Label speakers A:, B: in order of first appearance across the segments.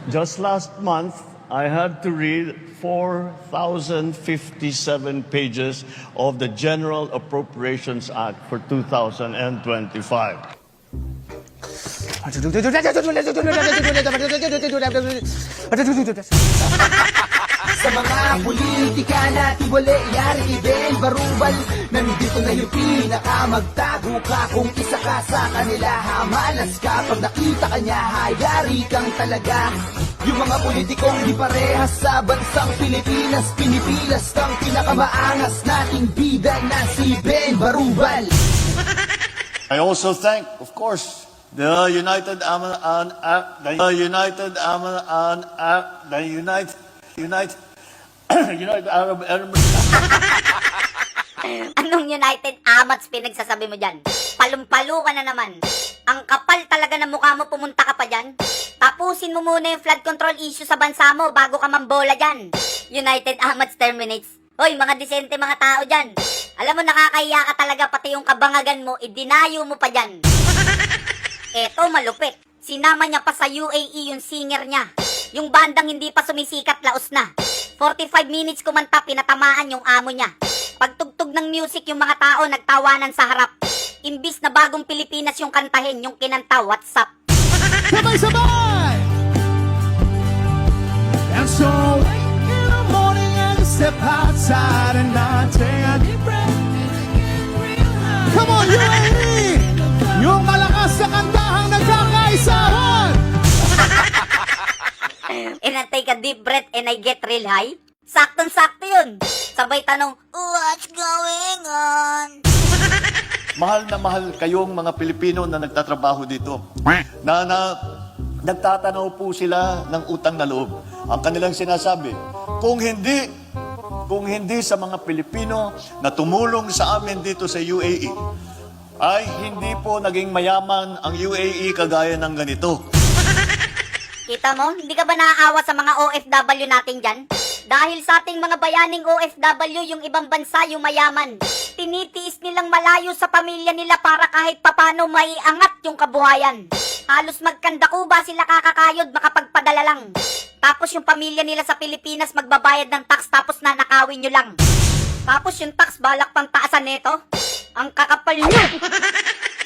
A: Just last month, I had to read 4,057 pages of the General Appropriations Act for 2025.
B: Sa mga politika na tiwali, yari din barubal. Nandito na yung pinakamagtago ka. Kung isa ka sa kanila, hamalas ka. Pag nakita kanya, hayari kang talaga. Yung mga politikong di parehas sa bansang Pilipinas, pinipilas kang pinakamaangas nating bida na si Ben Barubal.
A: I also thank, of course, the United Arab Emirates.
C: Anong United Amats pinagsasabi mo dyan? Palumpalo ka na naman. Ang kapal talaga ng mukha mo, pumunta ka pa dyan. Tapusin mo muna yung flood control issue sa bansa mo bago ka mambola dyan. United Amats terminates. Hoy, mga disente mga tao dyan. Alam mo, nakakahiya ka talaga, pati yung kabangagan mo, idinayo mo pa dyan. Eto, malupit. Sinama niya pa sa UAE yung singer niya. Yung bandang hindi pa sumisikat, laos na. 45 minutes kumanta, pinatamaan yung amo niya. Pagtugtog ng music, yung mga tao nagtawanan sa harap. Imbis na bagong Pilipinas yung kantahin, yung kinanta, what's up?
B: Sabay-sabay! And so, wake in the morning and step outside and I take a deep breath. Come on, UAE! Yung malakas sa kantahang nagkakaisahan!
C: And I take a deep breath and I get real high. Saktong-sakto yun. Sabay tanong, what's going on?
A: Mahal na mahal kayong mga Pilipino na nagtatrabaho dito. Nagtatanaw po sila ng utang na loob. Ang kanilang sinasabi, kung hindi sa mga Pilipino na tumulong sa amin dito sa UAE, ay hindi po naging mayaman ang UAE kagaya ng ganito.
C: Kita mo, hindi ka ba naaawa sa mga OFW natin dyan? Dahil sa ating mga bayaning OFW, yung ibang bansa yung mayaman. Tinitiis nilang malayo sa pamilya nila para kahit papano maiangat yung kabuhayan. Halos magkandakuba sila kakakayod makapagpadala lang. Tapos yung pamilya nila sa Pilipinas magbabayad ng tax tapos nanakawin nyo lang. Tapos yung tax balak pang taasan nito. Ang kakapal nyo!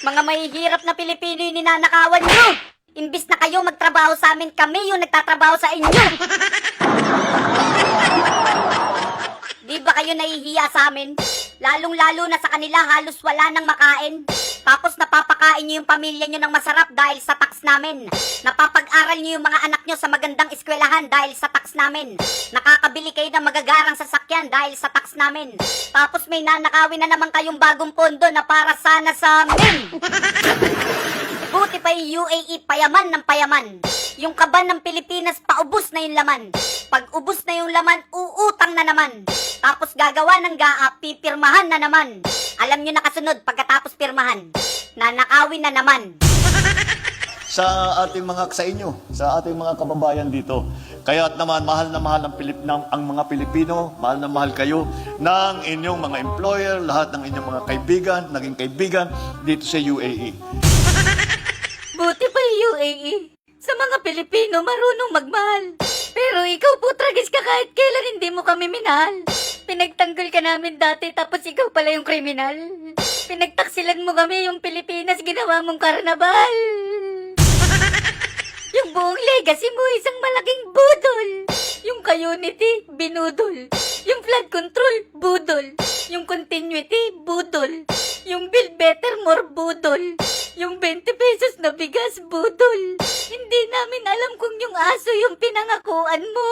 C: Mga mahihirap na Pilipino yung ninanakawan nyo! Imbis na kayo magtrabaho sa amin, kami yung nagtatrabaho sa inyo. Di ba kayo nahihiya sa amin? Lalong-lalo na sa kanila, halos wala nang makain. Tapos napapakain nyo yung pamilya nyo ng masarap dahil sa tax namin. Napapag-aral nyo yung mga anak nyo sa magandang eskwelahan dahil sa tax namin. Nakakabili kayo ng magagarang sasakyan dahil sa tax namin. Tapos may nanakawin na naman kayong bagong pondo na para sana sa amin. Buti pa yung UAE, payaman ng payaman. Yung kaban ng Pilipinas, paubos na yung laman. Pag ubos na yung laman, uutang na naman. Tapos gagawa ng gaap, pipirmahan na naman. Alam nyo nakasunod, pagkatapos pirmahan, nanakawin na naman.
A: Sa ating sa ating mga kababayan dito. Kaya naman, mahal na mahal ang mga Pilipino, mahal na mahal kayo ng inyong mga employer, lahat ng inyong mga kaibigan, naging kaibigan dito sa UAE.
C: Buti pa yung UAE. Sa mga Pilipino, marunong magmahal. Pero ikaw po, tragis ka kahit kailan hindi mo kami minahal. Pinagtanggol ka namin dati, tapos ikaw pala yung kriminal. Pinagtaksilan mo kami, yung Pilipinas, ginawa mong karnabal. Yung buong legacy mo, isang malaking budol. Yung community, binudol. Yung flood control, budol. Yung continuity, budol. Yung build better, more budol. Yung 20 pesos na bigas, budol. Hindi namin alam kung yung aso yung pinangakuan mo.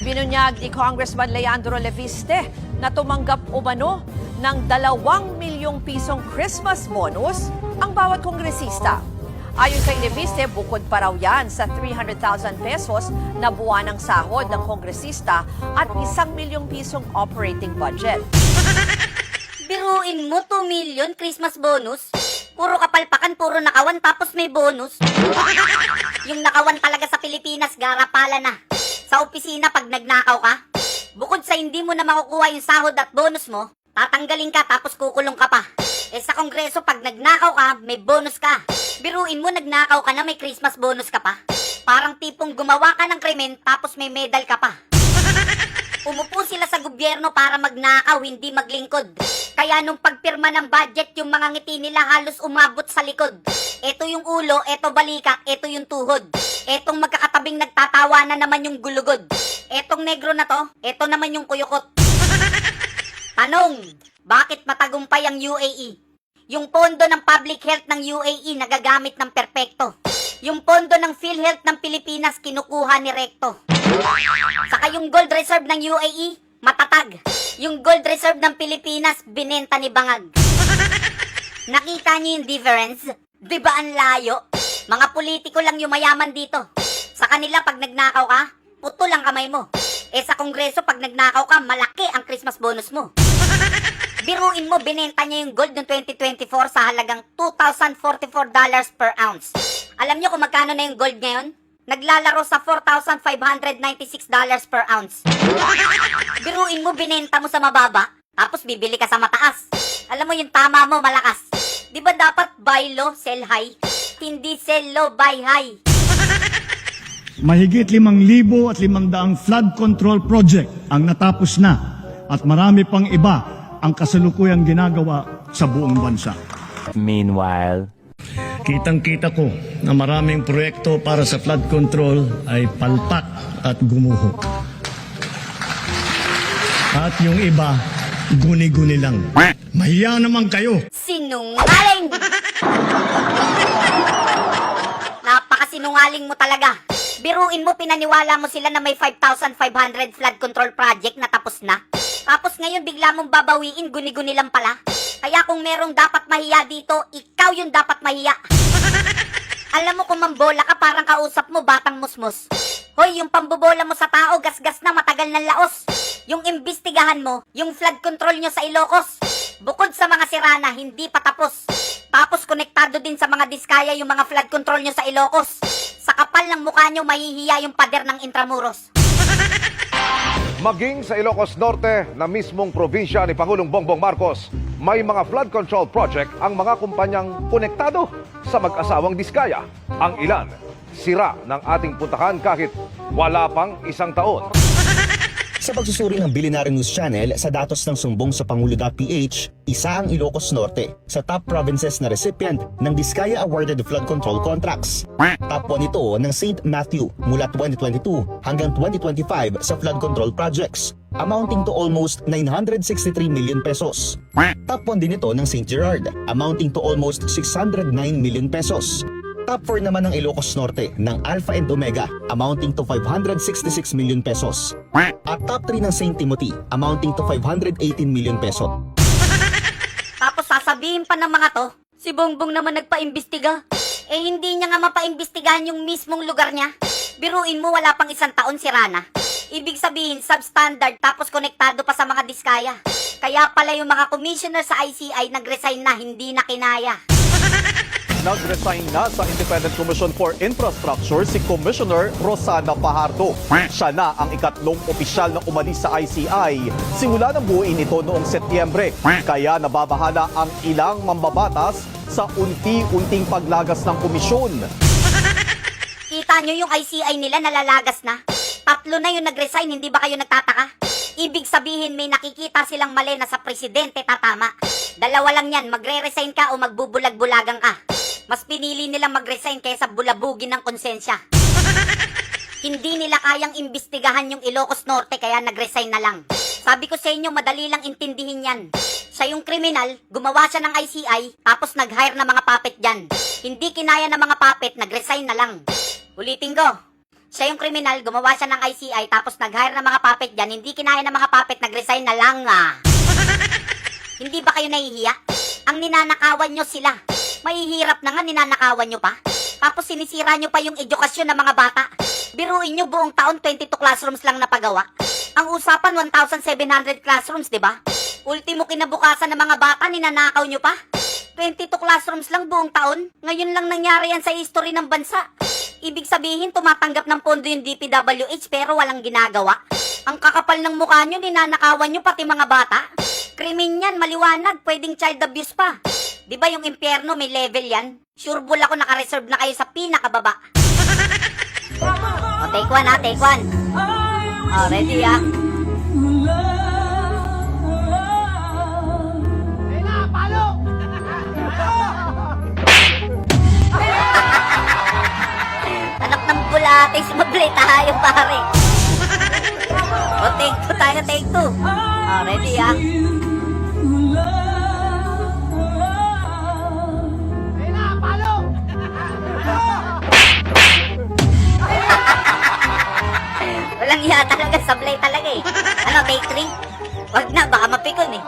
D: Binunyag ni Congressman Leandro Leviste na tumanggap umano ng 2 milyong pisong Christmas bonus ang bawat kongresista. Ayon kay Leviste, bukod pa raw yan sa 300,000 pesos na buwan ng sahod ng kongresista at 1 milyong pisong operating budget.
C: Biruin mo, 2 million Christmas bonus? Puro kapalpakan, puro nakawan, tapos may bonus. Yung nakawan talaga sa Pilipinas, garapala na. Sa opisina pag nagnakaw ka, bukod sa hindi mo na makukuha yung sahod at bonus mo, tatanggalin ka tapos kukulong ka pa. Eh sa Kongreso, pag nagnakaw ka, may bonus ka. Biruin mo, nagnakaw ka na, may Christmas bonus ka pa. Parang tipong gumawa ka ng krimen tapos may medal ka pa. Umupo sila sa gobyerno para magnakaw, hindi maglingkod. Kaya nung pagpirma ng budget, yung mga ngiti nila halos umabot sa likod. Ito yung ulo, ito balikat, ito yung tuhod. Etong magkakatabing nagtatawa na naman yung gulugod. Etong negro na to, ito naman yung kuyukot. Tanong, bakit matagumpay ang UAE? Yung pondo ng public health ng UAE nagagamit ng perpekto. Yung pondo ng PhilHealth ng Pilipinas kinukuha ni Recto. Saka yung gold reserve ng UAE, matatag. Yung gold reserve ng Pilipinas, binenta ni Bangag. Nakita niyo yung difference? Di ba ang layo? Mga politiko lang yung mayaman dito. Sa kanila, pag nagnakaw ka, putol ang kamay mo. Eh sa Kongreso, pag nagnakaw ka, malaki ang Christmas bonus mo. Biruin mo, binenta niya yung gold noong 2024 sa halagang $2,044 per ounce. Alam niyo kung magkano na yung gold ngayon? Naglalaro sa $4,596 per ounce. Biruin mo, binenta mo sa mababa, tapos bibili ka sa mataas. Alam mo yung tama mo, malakas. Di ba dapat buy low, sell high? Hindi sell low, buy high.
E: Mahigit 5,500 flood control project ang natapos na at marami pang iba ang kasalukuyang ginagawa sa buong bansa.
F: Meanwhile,
E: Kitang-kita ko na maraming proyekto para sa flood control ay palpak at gumuho. At yung iba, guni-guni lang. Mahiya naman kayo!
C: Sinungaling! Napakasinungaling mo talaga. Biruin mo, pinaniwala mo sila na may 5,500 flood control project na tapos na. Tapos ngayon bigla mong babawiin, guni-guni lang pala. Kaya kung merong dapat mahiya dito, ikaw yung dapat mahiya. Alam mo kung mambola ka, parang kausap mo batang musmos. Hoy, yung pambobola mo sa tao, gasgas na, matagal ng laos. Yung imbestigahan mo, yung flood control nyo sa Ilocos. Bukod sa mga sirana, hindi pa tapos. Tapos konektado din sa mga diskaya yung mga flood control nyo sa Ilocos. Sa kapal ng mukha nyo, mahihiya yung pader ng Intramuros.
G: Maging sa Ilocos Norte na mismong probinsya ni Pangulong Bongbong Marcos, may mga flood control project ang mga kumpanyang konektado sa mag-asawang diskaya. Ang ilan, sira ng ating puntahan kahit wala pang isang taon.
H: Sa pagsusuri ng Billionaire News Channel sa datos ng sumbong sa Pangulo.ph, isa ang Ilocos Norte sa top provinces na recipient ng Diskaya Awarded Flood Control Contracts. Top 1 ito ng St. Matthew mula 2022 hanggang 2025 sa flood control projects, amounting to almost 963 million pesos. Top 1 din ito ng St. Gerard, amounting to almost 609 million pesos. Top 4 naman ng Ilocos Norte ng Alpha and Omega, amounting to 566 million pesos. At top 3 ng St. Timothy, amounting to 518 million pesos.
C: Tapos sasabihin pa ng mga to, si Bongbong naman nagpa-imbestiga. Eh hindi niya nga mapaimbestigahan yung mismong lugar niya. Biruin mo, wala pang isang taon si Rana. Ibig sabihin, substandard tapos konektado pa sa mga diskaya. Kaya pala yung mga commissioner sa ICI nag-resign na, hindi na kinaya.
I: Nag-resign na sa Independent Commission for Infrastructure si Commissioner Rosana Fajardo. Siya na ang ikatlong opisyal na umalis sa ICI simula ng buuin ito noong Setyembre. Kaya nababahala ang ilang mambabatas sa unti-unting paglagas ng komisyon.
C: Kita nyo yung ICI nila nalalagas na? 3 na yung nag-resign, hindi ba kayo nagtataka? Ibig sabihin may nakikita silang mali na sa presidente tatama. 2 lang yan, magre-resign ka o magbubulag-bulagang ka. Mas pinili nilang mag-resign kaysa bulabugin ng konsensya. Hindi nila kayang imbestigahan yung Ilocos Norte kaya nag-resign na lang. Sabi ko sa inyo, madali lang intindihin yan. Siya yung kriminal, gumawa siya ng ICI, tapos nag-hire na mga puppet dyan. Hindi kinaya ng mga puppet, nag-resign na lang. Ulitin ko. Siya yung kriminal, gumawa siya ng ICI, tapos nag-hire na mga puppet dyan. Hindi kinaya ng mga puppet, nag-resign na lang. Hindi ba kayo nahihiya? Ang ninanakawan nyo sila. Mahihirap na nga, ninanakawan nyo pa. Tapos sinisira nyo pa yung edukasyon ng mga bata. Biruin nyo, buong taon 22 classrooms lang napagawa. Ang usapan 1,700 classrooms, di ba? Ultimo kinabukasan ng mga bata, ninanakaw nyo pa. 22 classrooms lang buong taon. Ngayon lang nangyari yan sa history ng bansa. Ibig sabihin, tumatanggap ng pondo yung DPWH pero walang ginagawa. Ang kakapal ng mukha nyo, ninanakawan nyo pati mga bata. Krimen yan, maliwanag. Pwedeng child abuse pa. Di ba yung impyerno may level yan? Sure bull ako naka-reserve na kayo sa pinakababa. O, take one ha, take one. O, ready ha. Anak ng bulating, sumablay tayo pare. O, take two tayo, take two. O, ready ha. Walang iya talaga, sablay talaga eh. Ano, take three? Wag na, baka mapikon eh.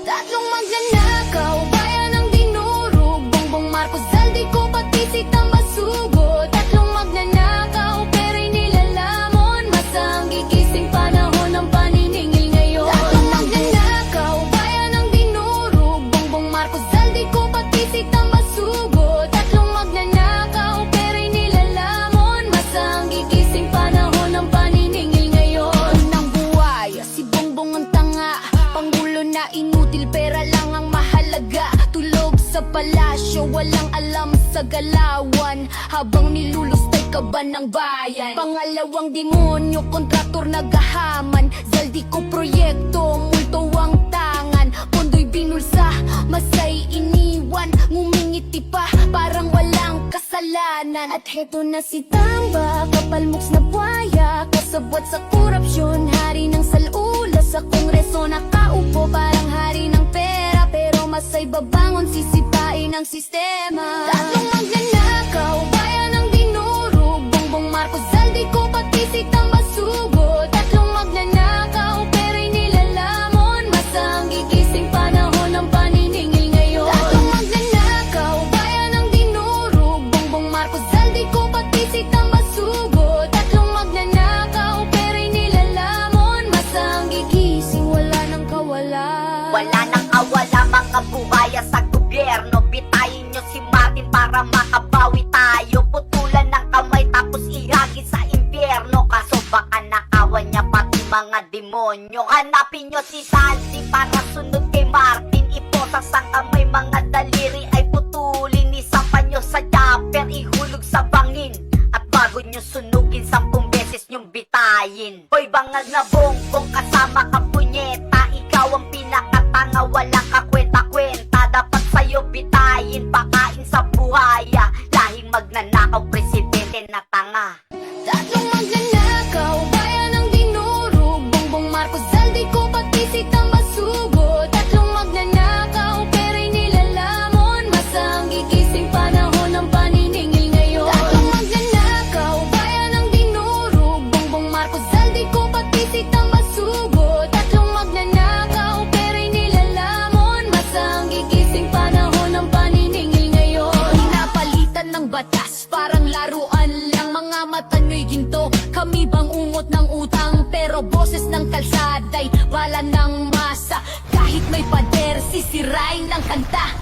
J: Tatlong magnanakaw, bayan ng dinurog, Bongbong Marcos, Zaldico, pati si Tambasugo. Tatlong magnanakaw, pera'y nilalamon, masang gigising panahon ng paniningil ngayon. Tatlong magnanakaw, bayan ng dinurog, Bongbong Marcos, Zaldico, pati si Tambasugo. Tatlong magnanakaw, pera'y nilalamon, masang gigising panahon ng paniningil ngayon. Ng buhay, si Bongbong ang tanga, Pangulo na inutil, pera lang ang mahalaga. Tulog sa palasyo, walang alam sa galawan, habang nilulustay kaban ng bayan. Pangalawang demonyo, kontraktor nagahaman, Zaldico proyekto, multo ang tangan. Pondo'y binulsa, masay iniwan, ngumingiti pa, parang walang kasalanan. At heto na si Tamba, kapalmoks na buhaya, kasabwat sa korupsyon, hari ng salula sa kongreso, nakaupo parang hari ng pera, pero masay babangon, sisipain ang sistema. Tatlong magnanakaw, bayan ng dinurog, Bongbong Marcos, Zaldico, pati si Tambasugo. Tatlong magnanakaw, pera'y nilalamon, masang gigising panahon ng paniningil ngayon. Tatlong magnanakaw, bayan ng dinurog, Bongbong Marcos, Zaldico, pati si Tambasugo. Tatlong magnanakaw, pera'y nilalamon, masang gigising, wala nang kawalan.
C: Wala nang awala mga buhaya sa gobyerno. Bitayin nyo si Martin para makabawi tayo. Putulan ng kamay tapos ihagis sa impyerno. Kaso baka nakawan niya pati mga demonyo. Hanapin nyo si Salsi para sunod kay Martin. Iposa sa kamay mga daliri ay putulin. Isapan nyo sa chopper, ihulog sa bangin. At bago nyo sunugin, 10 beses nyong bitayin. Hoy bangag na Bongbong, kasama ka punyeta. Ikaw ang pinakatanga, walang kakwenta-kwenta. Dapat sa'yo bitayin, pakain sa buhaya. Lahing magnanakaw, presidente na tanga.
J: Tatlong magnanakaw, bayan ng dinurog, Bongbong Marcos, Zaldico, pati si Tambasugo. Tatlong magnanakaw, pera'y nilalamon, masang gigising panahon ng paniningil ngayon. Tatlong magnanakaw, bayan ng dinurog, Bongbong Marcos, Zaldico, pati si Tambasugo. Tatlong magnanakaw, pera'y nilalamon, masang gigising panahon ng paniningil ngayon. Pinapalitan ng batas, parang laruan lang, mga mata nyo'y ginto. Kami bang ungot ng utang, pero boses ng kalsada'y bala ng masa. Kahit may pader, sisirain ng kanta.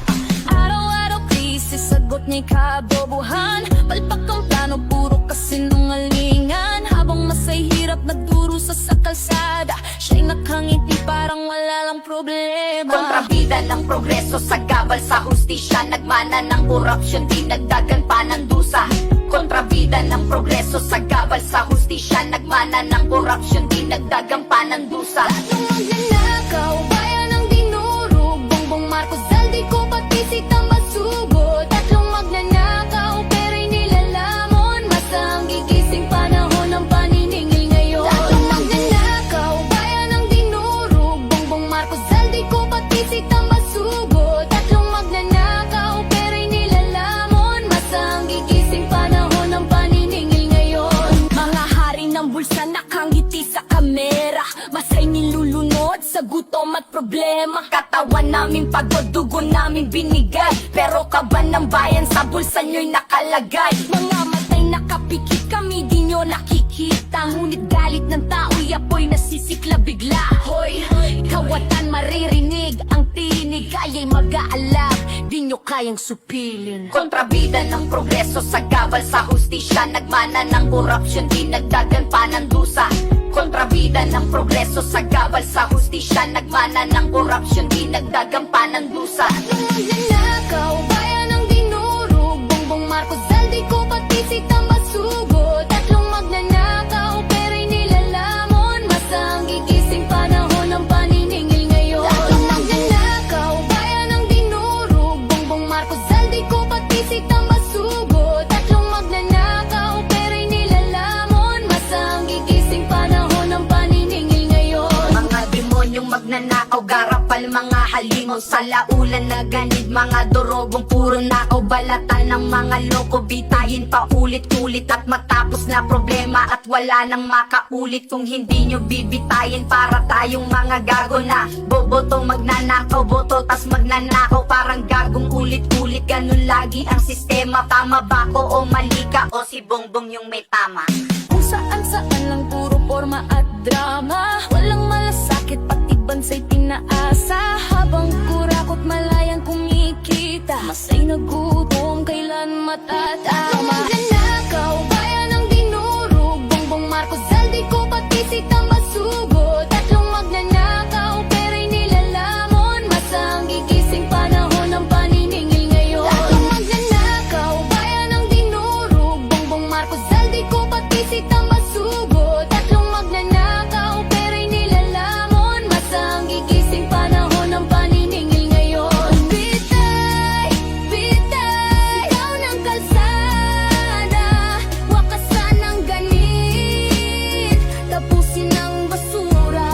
J: Araw-araw krisis, sagot niya'y kabobohan. Palpak ang plano, puro kasinungalingan. Habang masay hirap nagdurusa sa kalsada, siya'y nakangiti parang wala lang problema.
C: Kontrabida ng progreso sa gabal sa hustisya. Nagmana ng korupsyon, dinagdagan pa ng dusa. Kontrabida ng progreso sa gabal sa hustisya. Nagmana ng korupsyon, dinagdagan pa ng dusa.
J: Tatlong magnanakaw, bayan ng dinurog, Bongbong Marcos, Zaldico, pati si Tambasugo. Tatlong magnanakaw, pera'y nilalamon, masang gigising panahon ng paniningil ngayon. Tatlong magnanakaw, bayan ng dinurog, Bongbong Marcos, Zaldico, pati si Tambasugo. Tatlong magnanakaw, pera'y nilalamon, masang gigising panahon ng paniningil ngayon. Mga hari ng bulsa nakangiti sa kamera, masay nilulunod sa gutom at problema. Katawan namin pagod, dugo namin binigay, pero kaban ng bayan sa bulsa nyo'y nakalagay. Mga matay nakapikit, kami di nyo nakikita, ngunit galit ng tao'y apoy nasisikla bigla. Hoy, kawatan maririnig ang tinig binigay ay mag-aalak, di nyo kayang supilin.
C: Kontrabida ng progreso sa gabal sa hustisya, nagmana ng korupsyon, di nagdagan pa ng dusa. Kontrabida ng progreso sa gabal sa hustisya, nagmana ng korupsyon, di nagdagan pa ng dusa.
J: Magnanakaw, bayan ang dinurog, Bongbong Marcos, Zaldico, pati si Tambasugo. Tatlong magnanakaw, pera'y nilalamon, masang gigising panahon ng paniningil ngayon. Tatlong magnanakaw, bayan ang dinurog, Bongbong Marcos, Zaldico, pati si Tambasugo. Tatlong magnanakaw, pera'y nilalamon, masang gigising panahon ng paniningil ngayon.
C: Mga demonyong magnanakaw, garapal, mga halimaw sa laulan na ganid, mga dorogong puro nakaw, balatan ng mga loko, bitayin pa ulit-ulit at matapos na problema at wala nang makaulit. Kung hindi nyo bibitayin, para tayong mga gago na bobotong magnanakaw, boto tas magnanakaw, parang gagong ulit-ulit, ganun lagi ang sistema. Tama ba ko o mali ka, o si Bongbong yung may tama?
J: Kung saan-saan lang puro forma at drama, walang malasakit pati bansay pinaasa. Habang kurakot malayang kumikita, masay nagutom, kailan matatama. Magnanakaw, bayan ang dinurog, Bongbong Marcos, Zaldico, pati si Tambasugo. Tatlong magnanakaw, pera'y nilalamon, masang gigising panahon ng paniningil ngayon. Tatlong magnanakaw, bayan ang dinurog, Bongbong Marcos, Zaldico, pati si Tambasugo. Tatlong magnanakaw, pera'y nilalamon, masang gigising panahon ng paniningil ngayon. Bitay, bitay, ikaw ng kalsada, wakasan ng ganit, tapusin ang basura.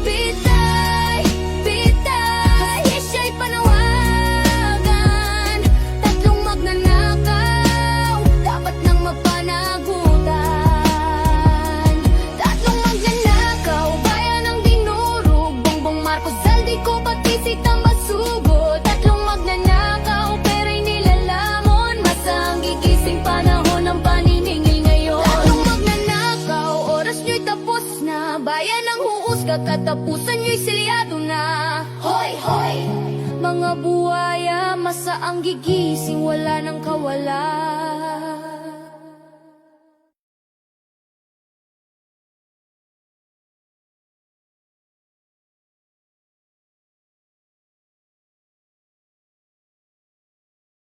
J: Bitay, bitay, siya'y panawagan, tatlong magnanakaw, dapat nang mapanagutan. Tatlong magnanakaw, bayan ang dinurog, Bongbong Marcos, Zaldico, pati si Tambasugo. Tatlong magnanakaw, pera'y nilalamon, masang gigising panahon ng paniningil ngayon. Tatlong magnanakaw, oras nyo'y tapos na, bayan ang huhusga, katapusan nyo'y silyado na. Hoy, hoy! Mga buhaya, masaang gigising, wala nang kawalan.